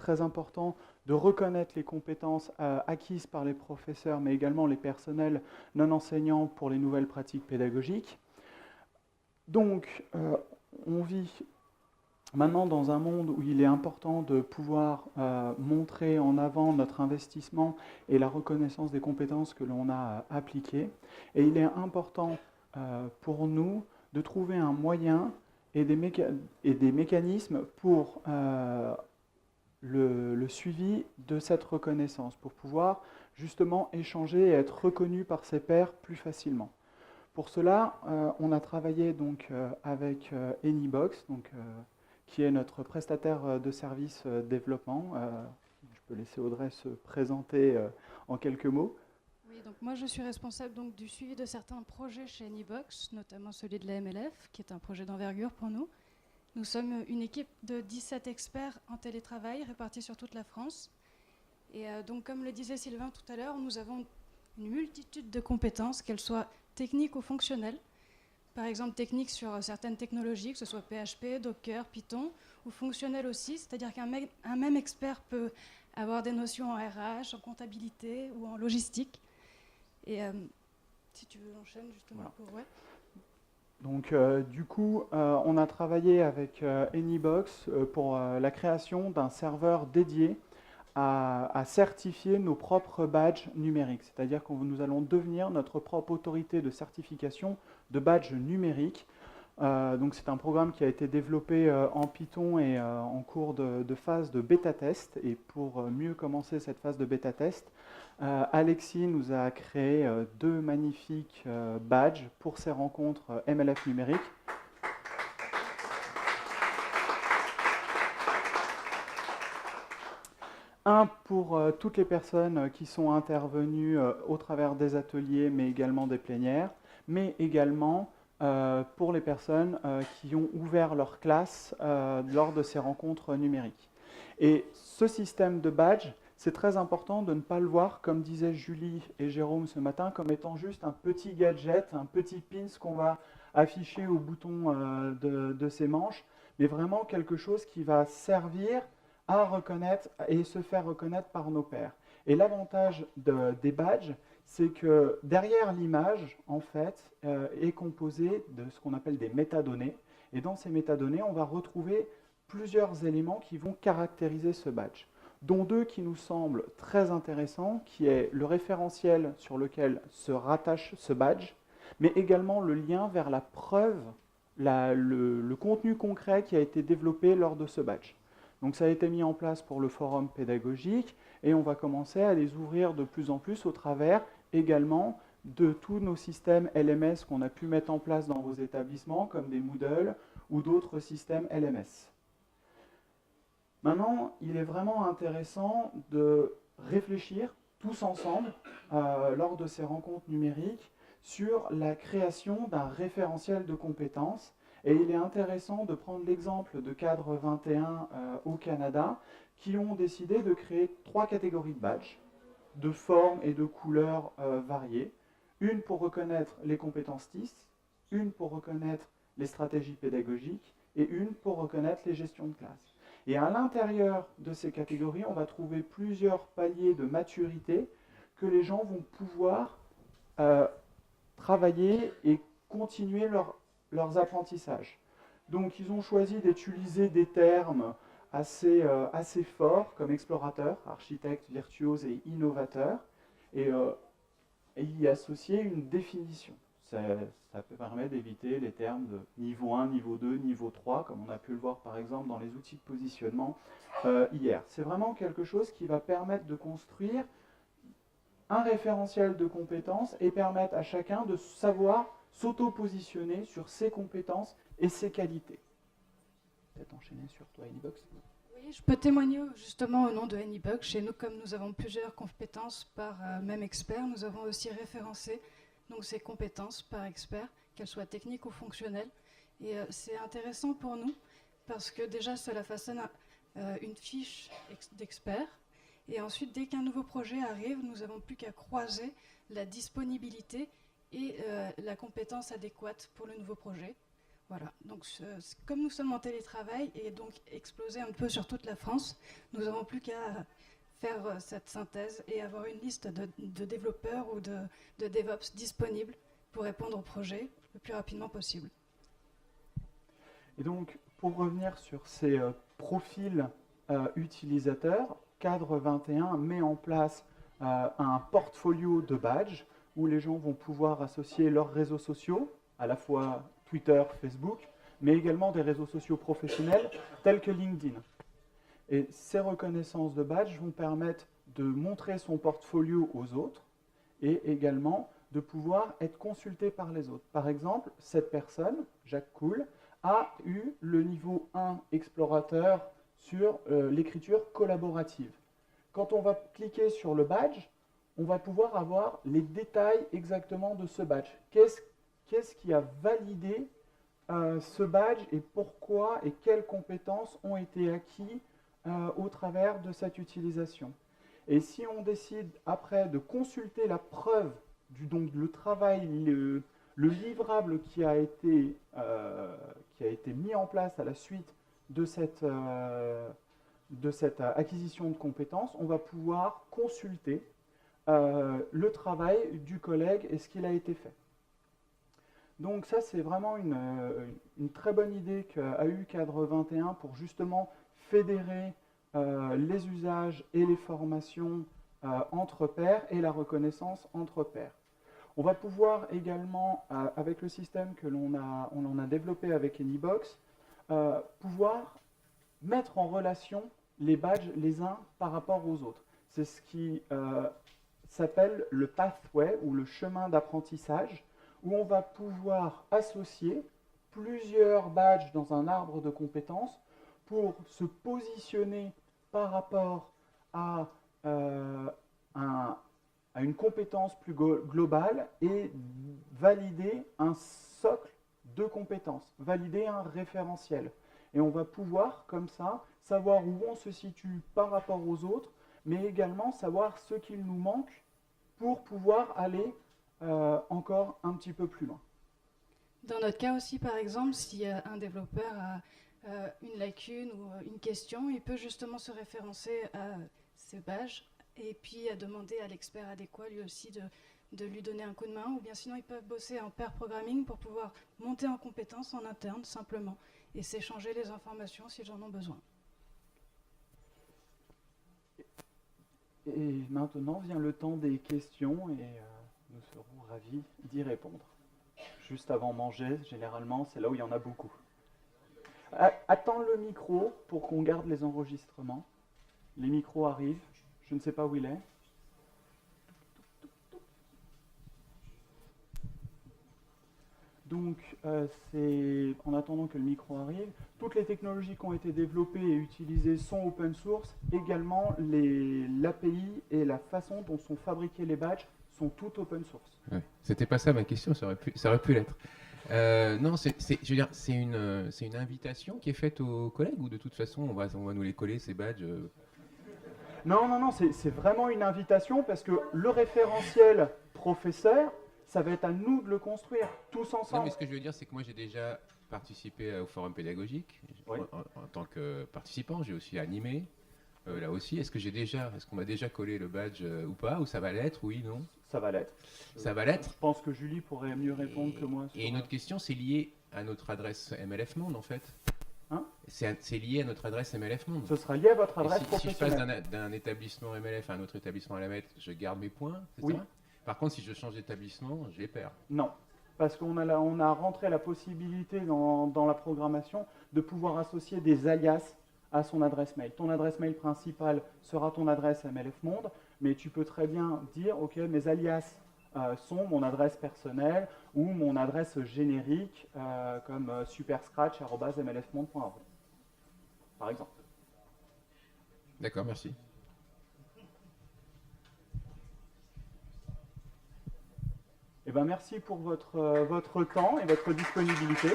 très important de reconnaître les compétences acquises par les professeurs, mais également les personnels non enseignants pour les nouvelles pratiques pédagogiques. Donc, on vit maintenant dans un monde où il est important de pouvoir montrer en avant notre investissement et la reconnaissance des compétences que l'on a appliquées. Et il est important pour nous de trouver un moyen et des mécanismes pour le suivi de cette reconnaissance, pour pouvoir justement échanger et être reconnu par ses pairs plus facilement. Pour cela, on a travaillé donc avec Anybox, qui est notre prestataire de services développement. Je peux laisser Audrey se présenter en quelques mots. Oui, donc moi je suis responsable donc du suivi de certains projets chez Anybox, notamment celui de la MLF, qui est un projet d'envergure pour nous. Nous sommes une équipe de 17 experts en télétravail répartis sur toute la France. Et donc comme le disait Sylvain tout à l'heure, nous avons une multitude de compétences, qu'elles soient techniques ou fonctionnelles. Par exemple, techniques sur certaines technologies, que ce soit PHP, Docker, Python, ou fonctionnelles aussi, c'est-à-dire qu'un même expert peut avoir des notions en RH, en comptabilité ou en logistique. Et si tu veux, j'enchaîne justement voilà. pour... Ouais. Donc, du coup, on a travaillé avec Anybox pour la création d'un serveur dédié à certifier nos propres badges numériques. C'est-à-dire que nous allons devenir notre propre autorité de certification de badges numériques. Donc c'est un programme qui a été développé en Python et en cours de phase de bêta-test. Et pour mieux commencer cette phase de bêta-test, Alexis nous a créé deux magnifiques badges pour ces rencontres MLF numériques. Un pour toutes les personnes qui sont intervenues au travers des ateliers, mais également des plénières, mais également pour les personnes qui ont ouvert leur classe lors de ces rencontres numériques. Et ce système de badge, c'est très important de ne pas le voir, comme disaient Julie et Jérôme ce matin, comme étant juste un petit gadget, un petit pins qu'on va afficher au bouton de ses manches, mais vraiment quelque chose qui va servir à reconnaître et se faire reconnaître par nos pairs. Et l'avantage des badges, c'est que derrière l'image, en fait, est composée de ce qu'on appelle des métadonnées. Et dans ces métadonnées, on va retrouver plusieurs éléments qui vont caractériser ce badge, dont deux qui nous semblent très intéressants, qui est le référentiel sur lequel se rattache ce badge, mais également le lien vers la preuve, le contenu concret qui a été développé lors de ce badge. Donc ça a été mis en place pour le forum pédagogique et on va commencer à les ouvrir de plus en plus au travers également de tous nos systèmes LMS qu'on a pu mettre en place dans vos établissements, comme des Moodle ou d'autres systèmes LMS. Maintenant, il est vraiment intéressant de réfléchir tous ensemble, lors de ces rencontres numériques, sur la création d'un référentiel de compétences. Et il est intéressant de prendre l'exemple de Cadre 21 au Canada, qui ont décidé de créer 3 catégories de badges, de formes et de couleurs variées. Une pour reconnaître les compétences TIS, une pour reconnaître les stratégies pédagogiques, et une pour reconnaître les gestions de classe. Et à l'intérieur de ces catégories, on va trouver plusieurs paliers de maturité que les gens vont pouvoir travailler et continuer leurs apprentissages. Donc ils ont choisi d'utiliser des termes assez forts comme explorateur, architecte, virtuose et innovateur, et y associer une définition. Ça peut permettre d'éviter les termes de niveau 1, niveau 2, niveau 3, comme on a pu le voir par exemple dans les outils de positionnement hier. C'est vraiment quelque chose qui va permettre de construire un référentiel de compétences et permettre à chacun de savoir s'auto-positionner sur ses compétences et ses qualités. Peut-être enchaîner sur toi, Anybox. Oui, je peux témoigner justement au nom de Anybox. Chez nous, comme nous avons plusieurs compétences par même expert, nous avons aussi référencé donc, ces compétences par expert, qu'elles soient techniques ou fonctionnelles. Et c'est intéressant pour nous parce que déjà, cela façonne une fiche d'expert. Et ensuite, dès qu'un nouveau projet arrive, nous n'avons plus qu'à croiser la disponibilité et la compétence adéquate pour le nouveau projet. Voilà, donc comme nous sommes en télétravail et donc explosé un peu sur toute la France, nous n'avons plus qu'à faire cette synthèse et avoir une liste de développeurs ou de DevOps disponibles pour répondre au projet le plus rapidement possible. Et donc, pour revenir sur ces profils utilisateurs, Cadre 21 met en place un portfolio de badges où les gens vont pouvoir associer leurs réseaux sociaux, à la fois Twitter, Facebook, mais également des réseaux sociaux professionnels tels que LinkedIn. Et ces reconnaissances de badges vont permettre de montrer son portfolio aux autres et également de pouvoir être consulté par les autres. Par exemple, cette personne, Jacques Coul, a eu le niveau 1 explorateur sur l'écriture collaborative. Quand on va cliquer sur le badge, on va pouvoir avoir les détails exactement de ce badge. Qu'est-ce qui a validé ce badge et pourquoi et quelles compétences ont été acquises au travers de cette utilisation. Et si on décide après de consulter la preuve, donc le travail, le livrable qui a été mis en place à la suite de cette acquisition de compétences, on va pouvoir consulter le travail du collègue et ce qu'il a été fait. Donc ça, c'est vraiment une très bonne idée qu'a eu Cadre 21 pour justement fédérer les usages et les formations entre pairs et la reconnaissance entre pairs. On va pouvoir également, avec le système que l'on a développé avec AnyBox, pouvoir mettre en relation les badges les uns par rapport aux autres. C'est ce qui s'appelle le pathway ou le chemin d'apprentissage, où on va pouvoir associer plusieurs badges dans un arbre de compétences pour se positionner par rapport à une compétence plus globale et valider un socle de compétences, valider un référentiel. Et on va pouvoir, comme ça, savoir où on se situe par rapport aux autres, mais également savoir ce qu'il nous manque pour pouvoir aller encore un petit peu plus loin. Dans notre cas aussi, par exemple, si un développeur a une lacune ou une question, il peut justement se référencer à ces badges et puis demander à l'expert adéquat lui aussi de lui donner un coup de main, ou bien sinon ils peuvent bosser en pair programming pour pouvoir monter en compétences en interne simplement et s'échanger les informations s'ils en ont besoin. Et maintenant vient le temps des questions et nous serons ravis d'y répondre. Juste avant manger, généralement, c'est là où il y en a beaucoup. Attends le micro pour qu'on garde les enregistrements. Les micros arrivent. Je ne sais pas où il est. Donc, c'est en attendant que le micro arrive, toutes les technologies qui ont été développées et utilisées sont open source. Également, l'API et la façon dont sont fabriqués les badges sont toutes open source. Ouais. C'était pas ça ma question, ça aurait pu l'être. Non, je veux dire, c'est une invitation qui est faite aux collègues ou de toute façon on va nous les coller ces badges Non, c'est vraiment une invitation parce que le référentiel professeur, ça va être à nous de le construire, tous ensemble. Non, mais ce que je veux dire, c'est que moi j'ai déjà participé au forum pédagogique oui. en tant que participant, j'ai aussi animé. Là aussi, est-ce qu'on m'a déjà collé le badge ou pas, ou ça va l'être, oui, non? Ça va l'être. Ça va l'être. Je pense que Julie pourrait mieux répondre que moi. Et une autre question, c'est lié à notre adresse MLF Monde en fait. Hein? C'est lié à notre adresse MLF Monde. Ce sera lié à votre adresse professionnelle. Si je passe d'un établissement MLF à un autre établissement LMF, je garde mes points, c'est oui. ça? Par contre, si je change d'établissement, je les perds. Non, parce qu'on a rentré la possibilité dans la programmation de pouvoir associer des alias à son adresse mail. Ton adresse mail principale sera ton adresse MLF Monde, mais tu peux très bien dire, ok, mes alias sont mon adresse personnelle ou mon adresse générique comme superscratch@mlfmonde.org, par exemple. D'accord, merci. Eh ben, merci pour votre temps et votre disponibilité.